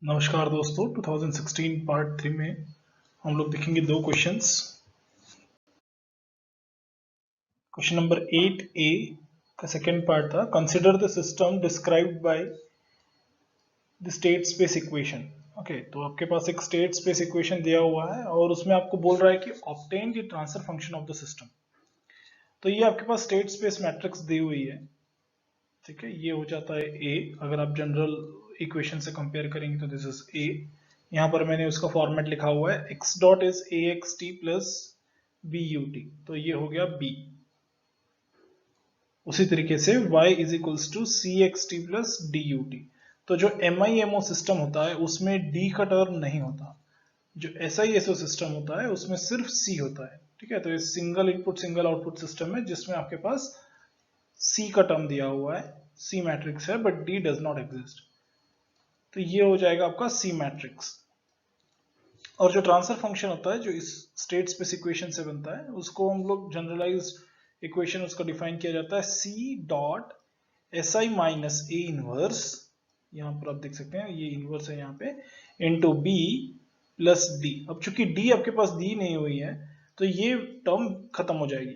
नमस्कार दोस्तों, 2016 पार्ट 3 में हम लोग देखेंगे दो क्वेश्चंस। क्वेश्चन नंबर 8A का सेकेंड पार्ट था, consider the system described by the state space equation. Okay, तो आपके पास एक स्टेट स्पेस इक्वेशन दिया हुआ है और उसमें आपको बोल रहा है कि obtain the transfer function of the system. तो ये आपके पास स्टेट स्पेस मैट्रिक्स दी हुई है, ठीक है। ये हो जाता है ए, अगर आप जनरल इक्वेशन से कंपेयर करेंगे तो दिस इज ए। यहाँ पर मैंने उसका फॉर्मेट लिखा हुआ है, x dot is A x t plus B u t, तो ये हो गया बी। उसी तरीके से y is equals to C x t plus D u t. तो जो MIMO सिस्टम होता है उसमें d का टर्म नहीं होता, जो SISO सिस्टम होता है उसमें सिर्फ c होता है, ठीक है। तो ये single input single output system है जिसमें आपके पास c का टर्म दिया हुआ है, c मैट्रिक्स है but d does not exist. तो ये हो जाएगा आपका C मैट्रिक्स। और जो ट्रांसफर फंक्शन होता है जो इस स्टेट स्पेस इक्वेशन से बनता है उसको हम लोग जनरलाइज्ड इक्वेशन उसका डिफाइन किया जाता है C dot SI minus A inverse, यहाँ पर आप देख सकते हैं ये इनवर्स है यहाँ पे, इनटू B प्लस D। अब चूंकि D आपके पास दी नहीं हुई है तो ये टर्म खत्म हो जाएगी,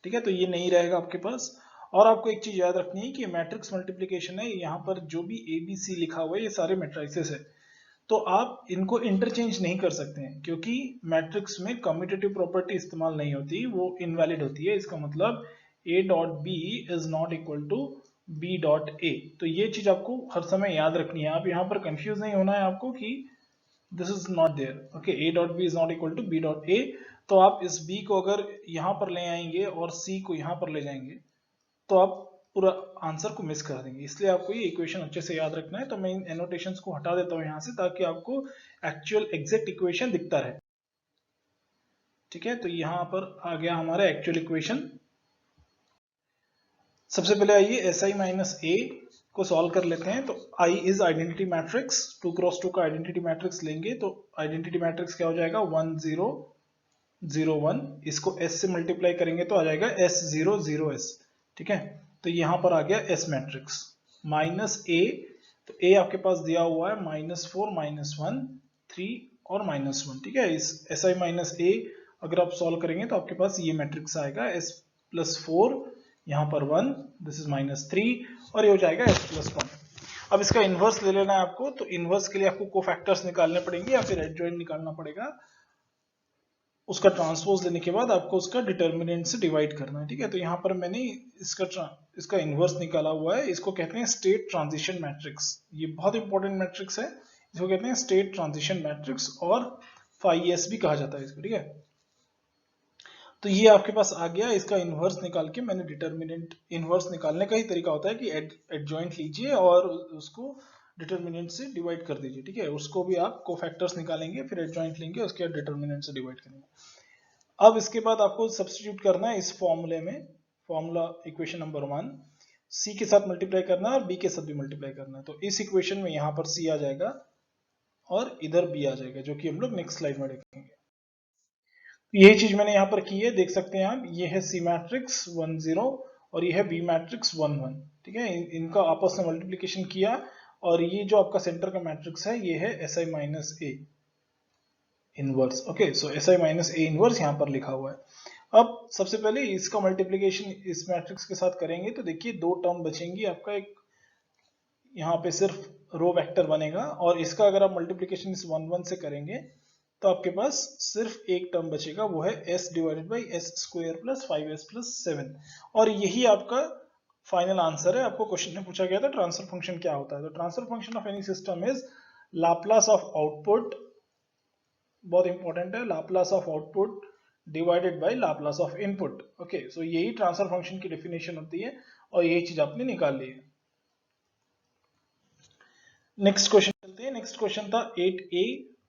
ठीक है। तो ये नहीं रहेगा आपके पास। और आपको एक चीज याद रखनी है कि मैट्रिक्स मल्टीप्लिकेशन है, यहाँ पर जो भी ABC लिखा हुआ है ये सारे मैट्रिसेस है, तो आप इनको इंटरचेंज नहीं कर सकते हैं क्योंकि मैट्रिक्स में कम्यूटेटिव प्रॉपर्टी इस्तेमाल नहीं होती, वो इनवैलिड होती है। इसका मतलब A dot B is not equal to B dot A. तो ये चीज आपको हर समय याद रखनी है, आप यहाँ पर कंफ्यूज नहीं होना है आपको कि this is not there. Okay, A dot B is not equal to B dot A. तो आप इस B को अगर यहाँ पर ले आएंगे और C को यहाँ पर ले जाएंगे तो आप पूरा आंसर को मिस कर देंगे, इसलिए आपको ये इक्वेशन अच्छे से याद रखना है। तो मैं इन एनोटेशंस को हटा देता हूं यहाँ से ताकि आपको एक्चुअल एग्जैक्ट इक्वेशन दिखता रहे, ठीक है। तो यहाँ पर आ गया हमारा एक्चुअल इक्वेशन। सबसे पहले आइए SI माइनस ए को सॉल्व कर लेते हैं। तो I is identity matrix, 2 cross 2 का आइडेंटिटी मैट्रिक्स लेंगे तो आइडेंटिटी मैट्रिक्स क्या हो जाएगा 1 0 0 1, इसको S से मल्टीप्लाई करेंगे तो आ जाएगा S 0 0 S, ठीक है। तो यहां पर आ गया S मैट्रिक्स माइनस A। तो A आपके पास दिया हुआ है -4 -1 3 और -1, ठीक है। इस SI माइनस A अगर आप सॉल्व करेंगे तो आपके पास ये मैट्रिक्स आएगा S प्लस 4, यहाँ पर 1, दिस इज -3 और ये हो जाएगा S प्लस 1। अब इसका इनवर्स ले लेना है आपको, तो इनवर्स के लिए आपको कोफैक्टर्स निकालने पड़ेंगे या फिर एडजॉइंट निकालना पड़ेगा। उसका ट्रांसपोज लेने के बाद आपको उसका डिटर्मिनेंट से डिवाइड करना है, ठीक है। तो यहाँ पर मैंने इसका इनवर्स निकाला हुआ है, इसको कहते हैं स्टेट ट्रांजिशन मैट्रिक्स। ये बहुत इंपॉर्टेंट मैट्रिक्स है, इसको कहते हैं स्टेट ट्रांजिशन मैट्रिक्स और फाइएस भी कहा जाता है इसको, ठीक है। तो ये आपके पास आ गया, इसका इनवर्स निकाल के मैंने डिटर्मिनेंट, इनवर्स निकालने का ही तरीका होता है कि एडजॉइंट लीजिए और उसको डिटर्मिनेंट से डिवाइड कर दीजिए, ठीक है। उसको भी आप कोफैक्टर्स निकालेंगे फिर एडजॉइंट लेंगे, उसके बाद डिटर्मिनेंट से डिवाइड करेंगे। अब इसके बाद आपको सब्स्टिट्यूट करना है इस फॉर्मूले में, फॉर्मूला इक्वेशन नंबर 1 C के साथ मल्टीप्लाई करना है और B के साथ भी मल्टीप्लाई करना है। तो इस इक्वेशन में यहाँ पर C आ जाएगा और इधर B आ जाएगा, जो कि हम लोग नेक्स्ट स्लाइड में देखेंगे। यही चीज मैंने यहाँ पर की है, देख सकते हैं आप, ये है C मैट्रिक्स 1 0 और ये है B मैट्रिक्स 1 1, ठीक है। इनका आपस में मल्टीप्लीकेशन किया और ये जो आपका सेंटर का मैट्रिक्स है ये है SI minus A inverse. Okay, so SI minus A inverse यहाँ पर लिखा हुआ है। अब सबसे पहले इसका मल्टीप्लीकेशन इस मैट्रिक्स के साथ करेंगे तो देखिए दो टर्म बचेंगी आपका, एक यहाँ पे सिर्फ रो वेक्टर बनेगा और इसका अगर आप मल्टीप्लीकेशन इस 1 1 से करेंगे तो आपके पास सिर्फ एक टर्म बचेगा, वो है S divided by S square plus 5S plus 7। और यही आपका फाइनल आंसर है। आपको क्वेश्चन में पूछा गया था ट्रांसफर फंक्शन क्या होता है, तो transfer function of any system is Laplace of output, बहुत इंपॉर्टेंट है, Laplace of output divided by Laplace of input. Okay, so यही ट्रांसफर फंक्शन की डेफिनेशन होती है और यही चीज आपने निकाल ली है। नेक्स्ट क्वेश्चन चलते हैं। नेक्स्ट क्वेश्चन था 8A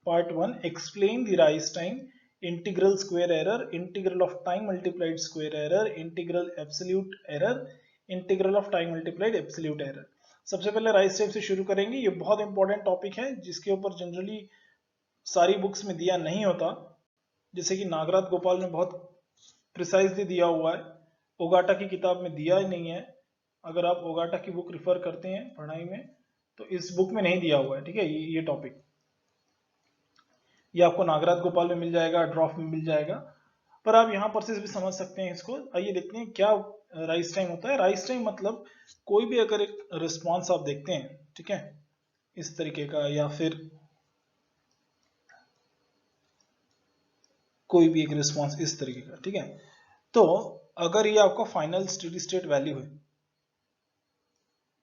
part 1, explain the rise time, integral square error, integral of time multiplied square error, integral absolute error, integral of time multiplied absolute error. सबसे पहले राइज टाइम से शुरू करेंगे, ये बहुत इंपॉर्टेंट टॉपिक है जिसके ऊपर जनरली सारी बुक्स में दिया नहीं होता, जैसे कि नागराज गोपाल में बहुत प्रिसाइजली दिया हुआ है, ओगाटा की किताब में दिया ही नहीं है। अगर आप ओगाटा की बुक रिफर करते हैं पढ़ाई में तो इस बुक में नहीं दिया हुआ है, ठीक है, ये टॉपिक ये आपको नागराज गोपाल में मिल जाएगा, ड्रॉप में मिल जाएगा, पर आप यहाँ पर से भी समझ सकते हैं इसको। आइए देखते हैं क्या राइज टाइम होता है। राइज टाइम मतलब कोई भी अगर एक रिस्पॉन्स आप देखते हैं, ठीक है, इस तरीके का, या फिर कोई भी एक रिस्पॉन्स इस तरीके का, ठीक है, तो अगर ये आपका फाइनल स्टेडी स्टेट वैल्यू है,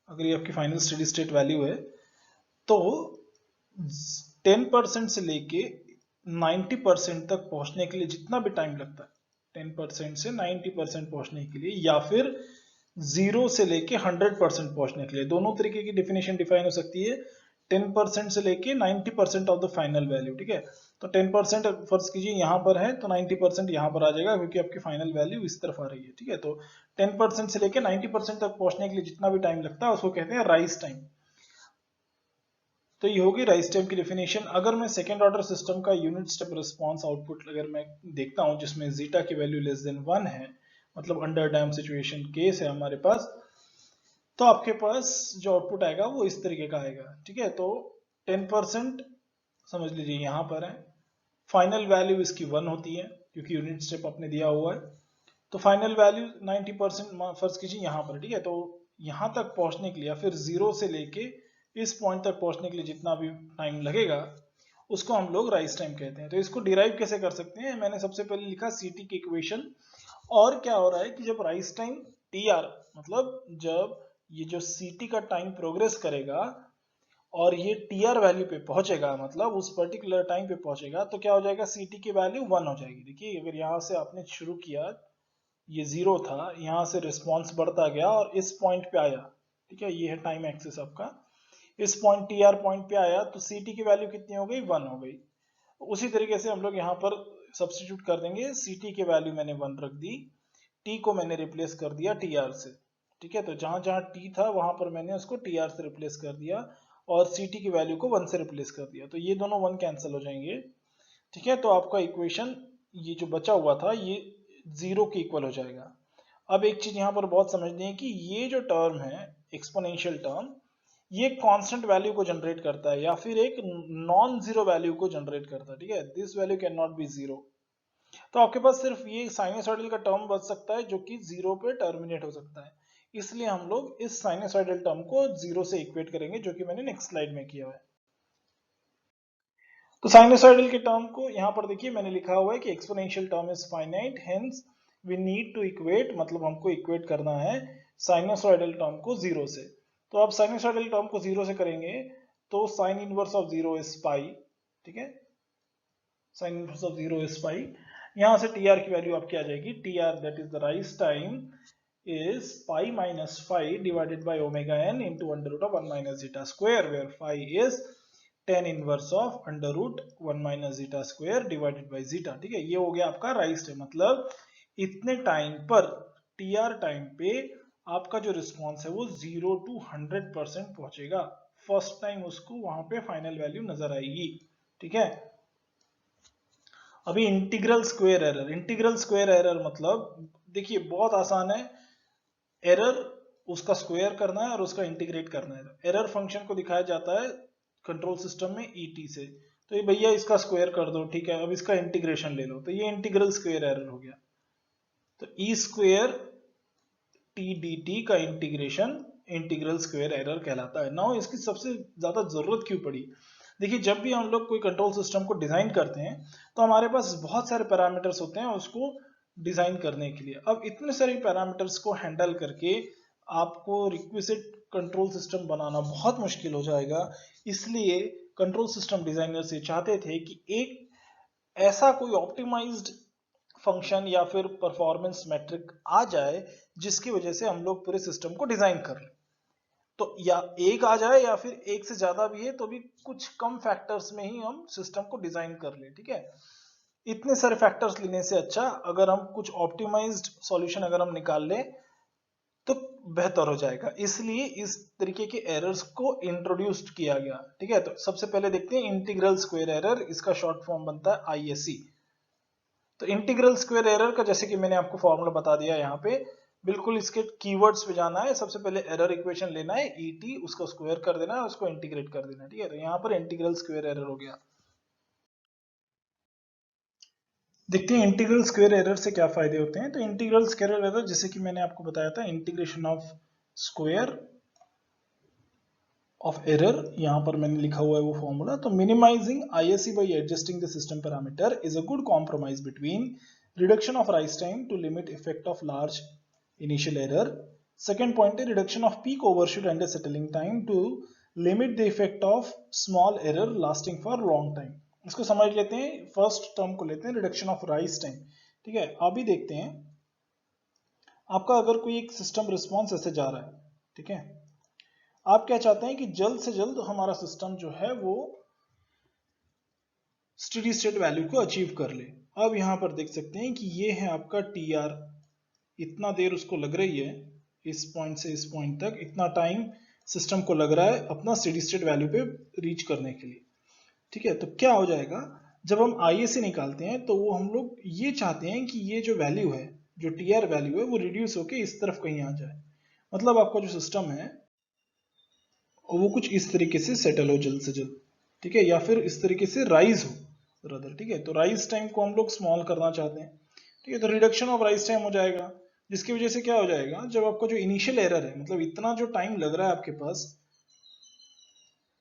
अगर ये आपकी फाइनल स्टेडी स्टेट वैल्यू है, तो 10% से लेके 90% तक पहुंचने के लिए जितना भी टाइम लगता है, 10% से 90% पहुंचने के लिए, या फिर 0 से लेके 100% पहुंचने के लिए, दोनों तरीके की डेफिनेशन डिफाइन हो सकती है। 10% से लेके 90% ऑफ द फाइनल वैल्यू, ठीक है, तो 10% फर्ज कीजिए यहाँ पर है, तो 90% यहाँ पर आ जाएगा, क्योंकि आपकी फाइनल वैल्यू इस तरफ आ रही है, ठीक है। तो 10% से लेके 90% तक पहुंचने के लिए जितना भी टाइम लगता है उसको कहते हैं राइज टाइम। तो ये होगी राइज टाइम की डेफिनेशन। अगर मैं सेकेंड ऑर्डर सिस्टम का यूनिट स्टेप रिस्पॉन्स आउटपुट अगर मैं देखता हूं जिसमें जीटा की वैल्यू लेस देन 1 है, मतलब अंडर डैम सिचुएशन केस है हमारे पास, तो आपके पास जो आउटपुट आएगा वो इस तरीके का आएगा, ठीक है। तो 10% समझ लीजिए यहाँ पर है, फाइनल वैल्यू इसकी 1 होती है क्योंकि यूनिट स्टेप आपने दिया हुआ है, तो फाइनल वैल्यू 90% फर्ज कीजिए यहाँ पर, ठीक है। तो यहाँ तक पहुंचने के लिए, या फिर 0 से लेके इस पॉइंट तक पहुंचने के लिए जितना भी टाइम लगेगा उसको हम लोग राइज टाइम कहते हैं। तो इसको डिराइव कैसे कर सकते हैं, मैंने सबसे पहले लिखा सीटी की इक्वेशन। और क्या हो रहा है कि जब राइज टाइम टीआर, मतलब जब ये जो सीटी का टाइम प्रोग्रेस करेगा और ये टीआर वैल्यू पे पहुंचेगा, मतलब उस पर्टिकुलर टाइम पे पहुंचेगा, तो क्या हो जाएगा, सीटी की वैल्यू 1 हो जाएगी। देखिए अगर यहाँ से आपने शुरू किया, ये 0 था, यहाँ से रिस्पॉन्स बढ़ता गया और इस पॉइंट पे आया, ठीक है, ये है टाइम एक्सिस आपका, इस पॉइंट टीआर पॉइंट पे आया, तो सीटी की वैल्यू कितनी हो गई, 1 हो गई। उसी तरीके से हम लोग यहाँ पर सब्स्टिट्यूट कर देंगे, सीटी की वैल्यू मैंने 1 रख दी, टी को मैंने रिप्लेस कर दिया टीआर से, ठीक है। तो जहां जहां टी था वहां पर मैंने उसको टीआर से रिप्लेस कर दिया और सीटी की वैल्यू को 1 से रिप्लेस कर दिया, तो ये दोनों 1 कैंसिल हो जाएंगे, ठीक है। तो आपका इक्वेशन ये जो बचा हुआ था ये 0 के इक्वल हो जाएगा। अब एक चीज यहाँ पर बहुत समझनी है कि ये जो टर्म है एक्सपोनेंशियल टर्म, ये कांस्टेंट वैल्यू को जनरेट करता है या फिर एक नॉन जीरो वैल्यू को जनरेट करता है, ठीक है। This value can not be zero. तो आपके पास सिर्फ ये साइनसॉइडल का टर्म बच सकता है जो कि 0 पे टर्मिनेट हो सकता है, इसलिए हम लोग इस साइनसॉइडल टर्म को 0 से इक्वेट करेंगे, जो कि मैंने नेक्स्ट स्लाइड में किया है। तो साइनसॉइडल के टर्म को यहाँ पर देखिए मैंने लिखा हुआ है कि exponential term is finite, hence we need to equate, मतलब हमको इक्वेट करना है साइनसॉइडल टर्म को 0 से। तो आप साइनसॉइडल टर्म को 0 से करेंगे तो sine inverse of 0 is pi, ठीक है, sine inverse of 0 is pi. यहां से टीआर की वैल्यू आपकी आ जाएगी, TR that is the rise time is pi minus phi divided by omega n into under root of 1 minus zeta square, where phi is tan inverse of under root 1 minus zeta square divided by zeta, ठीक है। ये हो गया आपका rise time, मतलब इतने time पर TR time पे आपका जो रिस्पॉन्स है वो 0 to 100% पहुंचेगा, फर्स्ट टाइम उसको वहां पे फाइनल वैल्यू नजर आएगी, ठीक है। अभी integral square error, integral square error मतलब देखिए बहुत आसान है, एरर उसका स्क्वायर करना है और उसका इंटीग्रेट करना है। एरर फंक्शन को दिखाया जाता है कंट्रोल सिस्टम में ईटी से, तो ये भैया इसका स्क्वायर कर दो, ठीक है, अब इसका इंटीग्रेशन ले लो, तो ये इंटीग्रल स्क्वायर एरर हो गया। तो E square T D T का इंटीग्रेशन इंटीग्रल स्क्वायर एरर कहलाता है। नाउ इसकी सबसे ज्यादा जरूरत क्यों पड़ी, देखिए जब भी हम लोग कोई कंट्रोल सिस्टम को डिजाइन करते हैं तो हमारे पास बहुत सारे पैरामीटर्स होते हैं उसको डिजाइन करने के लिए। अब इतने सारे पैरामीटर्स को हैंडल करके आपको रिक्विजिट कंट्रोल सिस्टम बनाना बहुत मुश्किल हो जाएगा, इसलिए कंट्रोल सिस्टम डिजाइनर्स ये चाहते थे कि एक ऐसा कोई ऑप्टिमाइज्ड फंक्शन या फिर परफॉर्मेंस मैट्रिक आ जाए जिसकी वजह से हम लोग पूरे सिस्टम को डिजाइन कर लें। तो या एक आ जाए या फिर एक से ज्यादा भी है तो भी कुछ कम फैक्टर्स में ही हम सिस्टम को डिजाइन कर ले, ठीक है। इतने सारे फैक्टर्स लेने से अच्छा अगर हम कुछ ऑप्टिमाइज्ड सॉल्यूशन अगर हम निकाल लें तो बेहतर हो जाएगा, इसलिए इस तरीके के एरर्स को इंट्रोड्यूस्ड किया गया, ठीक है। तो सबसे पहले देखते हैं इंटीग्रल स्क्वायर एरर, इसका शॉर्ट फॉर्म बनता है आईएसई। तो इंटीग्रल स्क्वायर एरर का जैसे कि मैंने आपको फॉर्मूला बता दिया यहाँ पे, बिल्कुल इसके कीवर्ड्स पे जाना है, सबसे पहले एरर इक्वेशन लेना है ईटी, उसको स्क्वायर कर देना है, उसको इंटीग्रेट कर देना है, ठीक है। तो यहाँ पर इंटीग्रल स्क्वायर एरर हो गया। देखते हैं इंटीग्रल स्क्वायर एरर से क्या फायदे होते हैं। तो इंटीग्रल स्क्वायर एरर जैसे कि मैंने आपको बताया था, integration of square of error, यहाँ पर मैंने लिखा हुआ है वो फॉर्मूला। तो minimising ISE by adjusting the system parameter is a good compromise between reduction of rise time to limit effect of large initial error. Second point है reduction of peak overshoot and settling time to limit the effect of small error lasting for long time. इसको समझ लेते हैं, first term को लेते हैं reduction of rise time, ठीक है। अभी देखते हैं आपका अगर कोई एक सिस्टम रिस्पॉन्स ऐसे जा रहा है, ठीक है, आप क्या चाहते हैं कि जल्द से जल्द हमारा सिस्टम जो है वो स्टेडी स्टेट वैल्यू को अचीव कर ले। अब यहां पर देख सकते हैं कि ये है आपका टी आर, इतना देर उसको लग रही है इस पॉइंट से इस पॉइंट तक, इतना टाइम सिस्टम को लग रहा है अपना स्टेडी स्टेट वैल्यू पे रीच करने के लिए, ठीक है। तो क्या हो जाएगा जब हम आईएससी निकालते हैं तो वो हम लोग ये चाहते हैं कि ये जो वैल्यू है, जो टी आर वैल्यू है, वो रिड्यूस होके इस तरफ कहीं आ जाए। मतलब आपका जो सिस्टम है वो कुछ इस तरीके से सेटल हो जल्द से जल्द, ठीक है, या फिर इस तरीके से राइज हो रदर, ठीक है। तो राइज टाइम को हम लोग स्मॉल करना चाहते हैं, ठीक है। तो रिडक्शन ऑफ राइज टाइम हो जाएगा, जिसकी वजह से क्या हो जाएगा, जब आपका जो इनिशियल एरर है, मतलब इतना जो टाइम लग रहा है आपके पास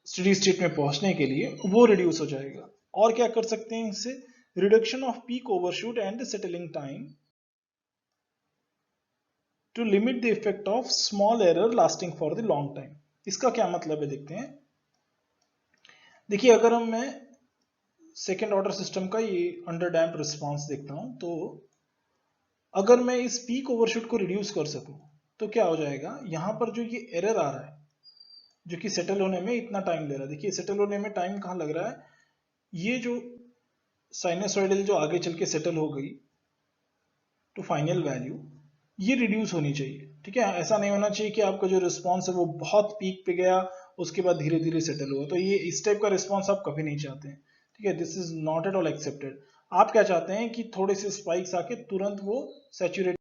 स्टेडी स्टेट में पहुंचने के लिए, वो रिड्यूस हो जाएगा। और क्या कर सकते हैं इससे, reduction of peak overshoot and settling time to limit the effect of small error lasting for the long time. इसका क्या मतलब है देखते हैं। देखिए अगर मैं सेकेंड ऑर्डर सिस्टम का ये अंडर डैम्प रिस्पॉन्स देखता हूं, तो अगर मैं इस पीक ओवरशूट को रिड्यूस कर सकूं तो क्या हो जाएगा, यहां पर जो ये एरर आ रहा है जो कि सेटल होने में इतना टाइम ले रहा है, देखिए सेटल होने में टाइम कहां लग रहा है, ये जो साइनसॉइडल जो आगे चल के सेटल हो गई टू फाइनल वैल्यू, ये रिड्यूस होनी चाहिए, ठीक है। ऐसा नहीं होना चाहिए कि आपका जो रिस्पॉन्स है वो बहुत पीक पे गया उसके बाद धीरे धीरे सेटल हुआ, तो ये इस टाइप का रिस्पॉन्स आप कभी नहीं चाहते हैं, ठीक है। This is not at all accepted. आप क्या चाहते हैं कि थोड़े से स्पाइक्स आके तुरंत वो सैचुरेट,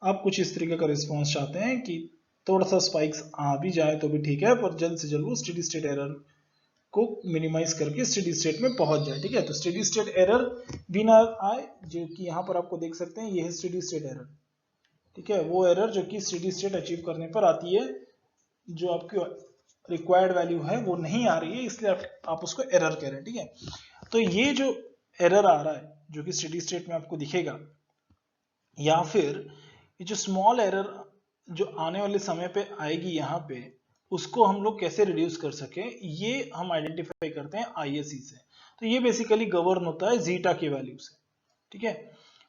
आप कुछ इस तरीके का रिस्पॉन्स चाहते हैं कि थोड़ा सा स्पाइक्स आ भी जाए तो भी ठीक है, पर जल्द से जल्द वो स्टेडी स्टेट एरर को मिनिमाइज करके स्टेडी स्टेट में पहुंच जाए, ठीक है। तो स्टेडी स्टेट एरर भी ना आए, जो कि यहाँ पर आपको देख सकते हैं ये है स्टेडी स्टेट एरर, ठीक है। वो एरर जो कि स्टेडी स्टेट अचीव करने पर आती है, जो आपकी रिक्वायर्ड वैल्यू है वो नहीं आ रही है, इसलिए आप उसको एरर कह रहे हैं, ठीक है। तो ये जो एरर आ रहा है जो कि स्टेडी स्टेट में आपको दिखेगा, या फिर ये जो स्मॉल एरर जो आने वाले समय पे आएगी यहाँ पे, उसको हम लोग कैसे रिड्यूस कर सके, ये हम आइडेंटिफाई करते हैं आईएससी से। तो ये बेसिकली गवर्न होता है जीटा की वैल्यू से, ठीक है।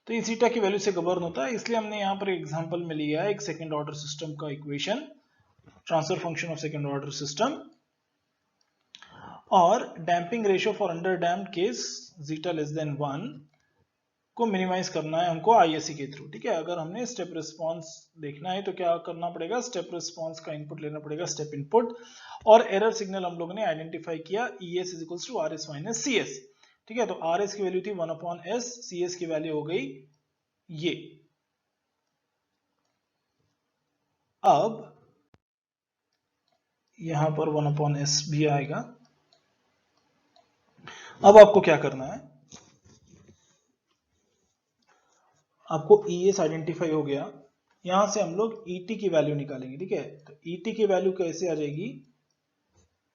तो ये जीटा की वैल्यू से गवर्न होता है, इसलिए हमने यहाँ पर एग्जांपल में लिया है एक सेकंड ऑर्डर सिस्टम का equation, transfer function of second order system, और damping ratio for under damped case zeta less than 1 को मिनिमाइज करना है हमको आईएससी के थ्रू, ठीक है। अगर हमने स्टेप रिस्पॉन्स देखना है तो क्या करना पड़ेगा, स्टेप रिस्पॉन्स का इनपुट लेना पड़ेगा, स्टेप इनपुट, और एरर सिग्नल हम लोगों ने आइडेंटिफाई किया ES is equals to RS minus CS, ठीक है। तो RS की वैल्यू थी 1/S, CS की वैल्यू हो गई ये। अब यहां पर 1/S भी आएगा। अब आपको क्या करना है, आपको ES आइडेंटिफाई हो गया, यहां से हम लोग ET की वैल्यू निकालेंगे, ठीक है। तो ET की वैल्यू कैसे आ जाएगी,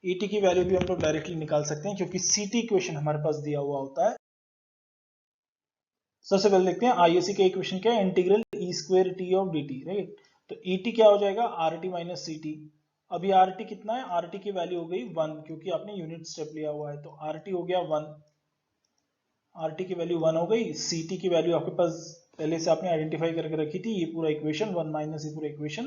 ET की वैल्यू भी हम लोग डायरेक्टली निकाल सकते हैं क्योंकि CT इक्वेशन हमारे पास दिया हुआ होता है। सबसे पहले देखते हैं आईएससी का इक्वेशन क्या है, integral E square T of D T, right. तो ET क्या हो जाएगा, RT माइनस CT। अभी RT कितना है, RT की वैल्यू हो गई 1 क्योंकि आपने यूनिट स्टेप लिया हुआ है, तो RT हो गया 1, RT की वैल्यू 1 हो गई। CT की वैल्यू आपके पास पहले से आपने आइडेंटिफाई करके रखी थी, ये पूरा इक्वेशन 1 माइनस ये पूरा इक्वेशन,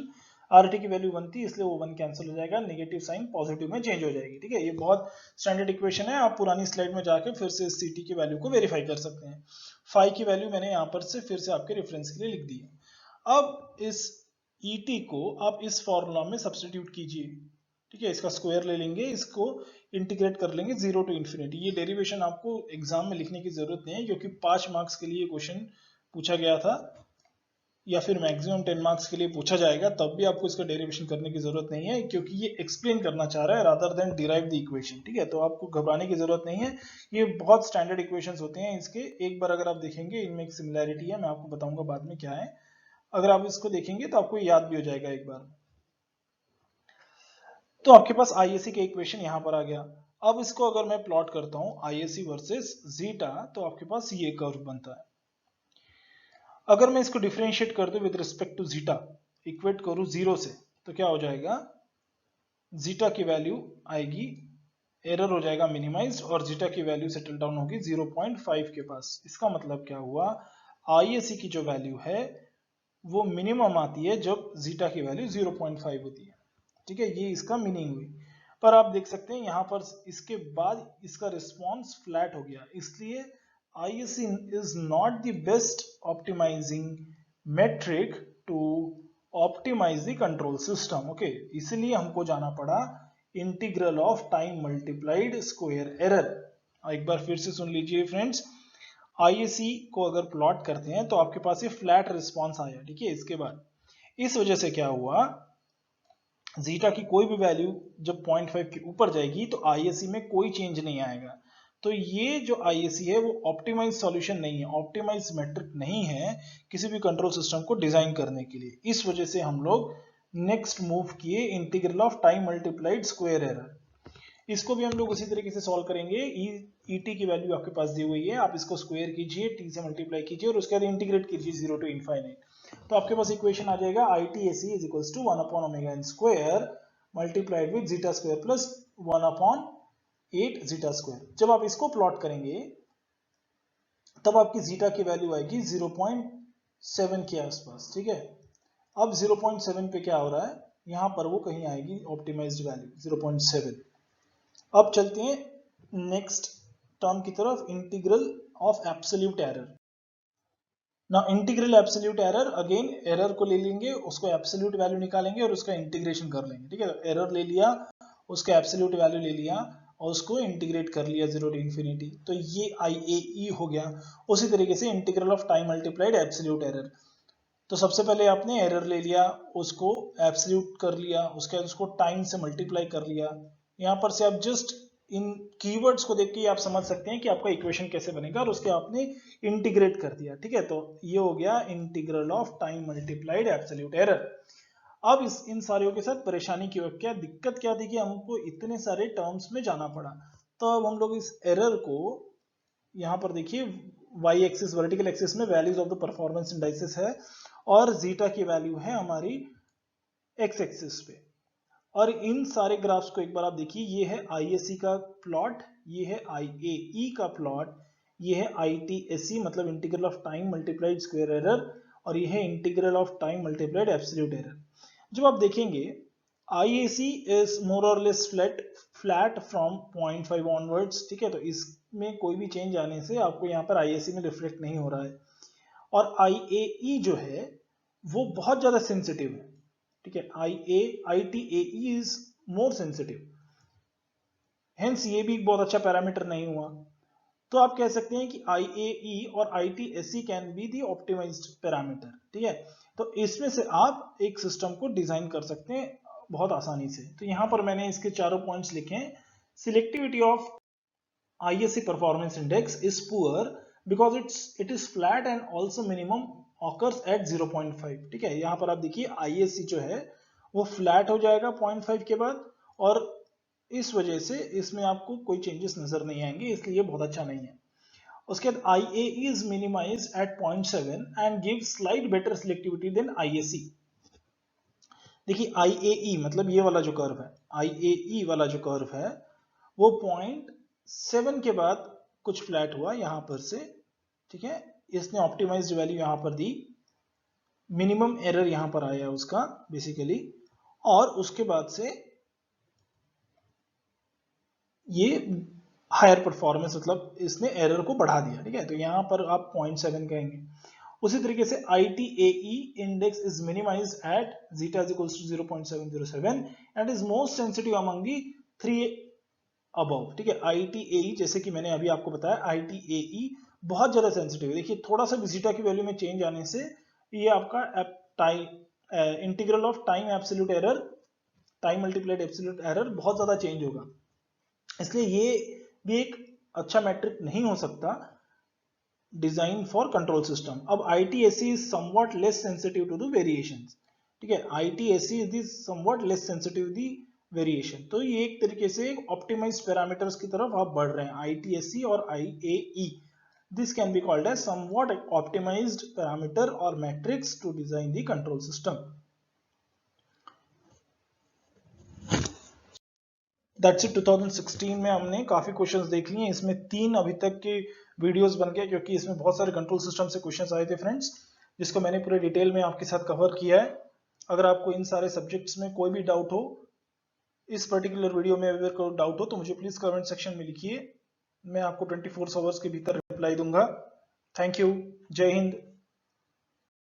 RT की वैल्यू 1 थी इसलिए वो 1 कैंसिल हो जाएगा, नेगेटिव साइन पॉजिटिव में चेंज हो जाएगी, ठीक है। ये बहुत स्टैंडर्ड इक्वेशन है, आप पुरानी स्लाइड में जाके फिर से CT की वैल्यू को वेरीफाई कर सकते हैं। फाई की वैल्यू मैंने यहाँ पर से फिर से आपके रेफरेंस के लिए लिख दी है। अब इस ET को आप इस फॉर्मूला में सब्स्टिट्यूट कीजिए, ठीक है। इसका स्क्वायर ले लेंगे, इसको इंटीग्रेट कर लेंगे 0 टू इन्फिनिटी। ये डेरिवेशन आपको एग्जाम में लिखने की जरूरत नहीं है क्योंकि 5 मार्क्स के लिए क्वेश्चन पूछा गया था या फिर मैक्सिमम 10 मार्क्स के लिए पूछा जाएगा, तब भी आपको इसका डेरिवेशन करने की जरूरत नहीं है, क्योंकि ये एक्सप्लेन करना चाह रहा है rather than derive the equation. ठीक है, तो आपको घबराने की जरूरत नहीं है, ये बहुत स्टैंडर्ड इक्वेशंस होते हैं इसके। एक बार अगर आप देखेंगे, इनमें एक सिमिलैरिटी है, मैं आपको बताऊंगा बाद में क्या है। अगर आप इसको देखेंगे तो आपको याद भी हो जाएगा एक बार। तो आपके पास आईएसी का इक्वेशन यहां पर आ गया। अब इसको अगर मैं प्लॉट करता हूं आईएसी वर्सेस जीटा, तो आपके पास ये कर्व बनता है। अगर मैं इसको डिफरेंशिएट कर दूं with respect to zeta, equate करूं 0 से, तो क्या हो जाएगा, जीटा की वैल्यू आएगी, एरर हो जाएगा मिनिमाइज्ड, और जीटा की वैल्यू सेटल डाउन होगी 0.5 के पास। इसका मतलब क्या हुआ, आईएसी की जो वैल्यू है वो मिनिमम आती है जब जीटा की वैल्यू 0.5 होती है। ठीक है, ये इसका मीनिंग हुई। पर आप देख सकते हैं यहां पर इसके बाद इसका रिस्पॉन्स फ्लैट हो गया, इसलिए ISC is not the best optimizing metric to optimize the control system. Okay, इसलिए हमको जाना पड़ा integral of time multiplied square error. एक बार फिर से सुन लीजिए फ्रेंड्स, ISC को अगर प्लॉट करते हैं तो आपके पास ये फ्लैट रिस्पॉन्स आया। ठीक है, इसके बाद इस वजह से क्या हुआ, जीटा की कोई भी वैल्यू जब 0.5 के ऊपर जाएगी तो आईएससी में कोई चेंज नहीं आएगा। तो ये जो आईएससी है वो ऑप्टिमाइज सॉल्यूशन नहीं है, ऑप्टिमाइज मैट्रिक नहीं है किसी भी कंट्रोल सिस्टम को डिजाइन करने के लिए। इस वजह से हम लोग नेक्स्ट मूव किए integral of time multiplied square error. इसको भी हम लोग उसी तरीके से सॉल्व करेंगे। ईटी की वैल्यू आपके पास दी हुई है, आप इसको स्क्वायर कीजिए, टी से मल्टीप्लाई कीजिए और उसके बाद इंटीग्रेट कीजिए 0 टू इनफाइनाइट। तो आपके पास इक्वेशन आ जाएगा ITAC is equals to 1 upon omega n square multiplied with zeta square plus 1 upon 8 zeta square. जब आप इसको प्लॉट करेंगे तब आपकी जीटा की वैल्यू आएगी 0.7 के आसपास। ठीक है, अब 0.7 पे क्या हो रहा है, यहां पर वो कहीं आएगी ऑप्टिमाइज्ड वैल्यू 0.7। अब चलते हैं नेक्स्ट टर्म की तरफ, इंटीग्रल ऑफ एब्सोल्यूट एरर। ना integral absolute error, again error को ले लेंगे, उसको एब्सोल्यूट वैल्यू निकालेंगे और उसका इंटीग्रेशन कर लेंगे। ठीक है, एरर ले लिया, उसका एब्सोल्यूट वैल्यू ले लिया और उसको इंटीग्रेट कर लिया 0 टू इन्फिनिटी, तो ये IAE हो गया। उसी तरीके से integral of time multiplied absolute error, तो सबसे पहले आपने एरर ले लिया, उसको एब्सोल्यूट कर लिया, उसके बाद उसको टाइम से मल्टीप्लाई कर लिया। यहां पर से आप जस्ट इन कीवर्ड्स को देख के आप समझ सकते हैं कि आपका इक्वेशन कैसे बनेगा, और उसके आपने इंटीग्रेट कर दिया। ठीक है, तो ये हो गया integral of time multiplied absolute error. अब इन सारियों के साथ परेशानी की क्या दिक्कत क्या थी कि हमको इतने सारे टर्म्स में जाना पड़ा। तो अब हम लोग इस एरर को यहां पर देखिए, वाई एक्सिस वर्टिकल एक्सिस में values of the performance indices है और जीटा की वैल्यू है हमारी एक्स एक्सिस पे। और इन सारे ग्राफ्स को एक बार आप देखिए, ये है ISC का प्लॉट, ये है IAE का प्लॉट, ये है ITSC मतलब integral of time multiplied square error, और ये है integral of time multiplied absolute error. जब आप देखेंगे IAC इज मोर और लेस फ्लैट फ्रॉम 0.5 ऑनवर्ड्स। ठीक है, तो इसमें कोई भी चेंज आने से आपको यहाँ पर IAC में रिफ्लेक्ट नहीं हो रहा है। और IAE जो है वो बहुत ज्यादा सेंसिटिव है। ठीक है, ITAE is more sensitive, hence ये भी बहुत अच्छा पैरामीटर नहीं हुआ। तो आप कह सकते हैं कि IAE और ITSC can be the optimised parameter. ठीक है, तो इसमें से आप एक सिस्टम को डिजाइन कर सकते हैं बहुत आसानी से। तो यहां पर मैंने इसके चारों पॉइंट्स लिखे हैं। Selectivity of ISC performance index is poor because it is flat and also minimum occurs at 0.5। ठीक है, यहां पर आप देखिए ISC जो है वो फ्लैट हो जाएगा 0.5 के बाद, और इस वजह से इसमें आपको कोई चेंजेस नजर नहीं आएंगे, इसलिए बहुत अच्छा नहीं है। उसके बाद IAE is minimized at 0.7 and gives slight better selectivity than ISC। देखिए IAE मतलब ये वाला जो कर्व है, IAE वाला जो कर्व है वो 0.7 के बाद कुछ फ्लैट हुआ यहां पर से। ठीक है, इसने ऑप्टिमाइज्ड वैल्यू यहां पर दी, मिनिमम एरर यहां पर आया उसका बेसिकली, और उसके बाद से ये हायर परफॉर्मेंस मतलब इसने एरर को बढ़ा दिया। ठीक है, तो यहां पर आप 0.7 कहेंगे। उसी तरीके से ITAE index is minimised at zeta is equals to 0.707 and is most sensitive among the 3 above। ठीक है, ITAE जैसे कि मैंने अभी आपको बताया ITAE बहुत ज्यादा सेंसिटिव है। देखिए थोड़ा सा भी जीटा की वैल्यू में चेंज आने से ये आपका integral of time absolute error, time multiplied absolute error बहुत ज्यादा चेंज होगा। इसलिए ये भी एक अच्छा मैट्रिक नहीं हो सकता डिजाइन फॉर कंट्रोल सिस्टम। अब ITSE is somewhat less sensitive to the variations, ठीक है, ITSE is somewhat less sensitive the variation. तो ये एक तरीके से ऑप्टिमाइज्ड पैरामीटर्स की तरफ आप बढ़ रहे हैं, ITSE और IAE। This can be called as somewhat optimized parameter or matrix to design the control system. That's it। 2016 में हमने काफी क्वेश्चंस देख लिए, इसमें 3 अभी तक के वीडियोस बन गए क्योंकि इसमें बहुत सारे कंट्रोल सिस्टम से क्वेश्चंस आए थे फ्रेंड्स, जिसको मैंने पूरे डिटेल में आपके साथ कवर किया है। अगर आपको इन सारे सब्जेक्ट्स में कोई भी डाउट हो, इस पर्टिकुलर वीडियो में अगर कोई डाउट हो तो मुझे प्लीज कमेंट सेक्शन में लिखिए, मैं आपको 24 आवर्स के भीतर रिप्लाई दूंगा। Thank you. जय हिंद।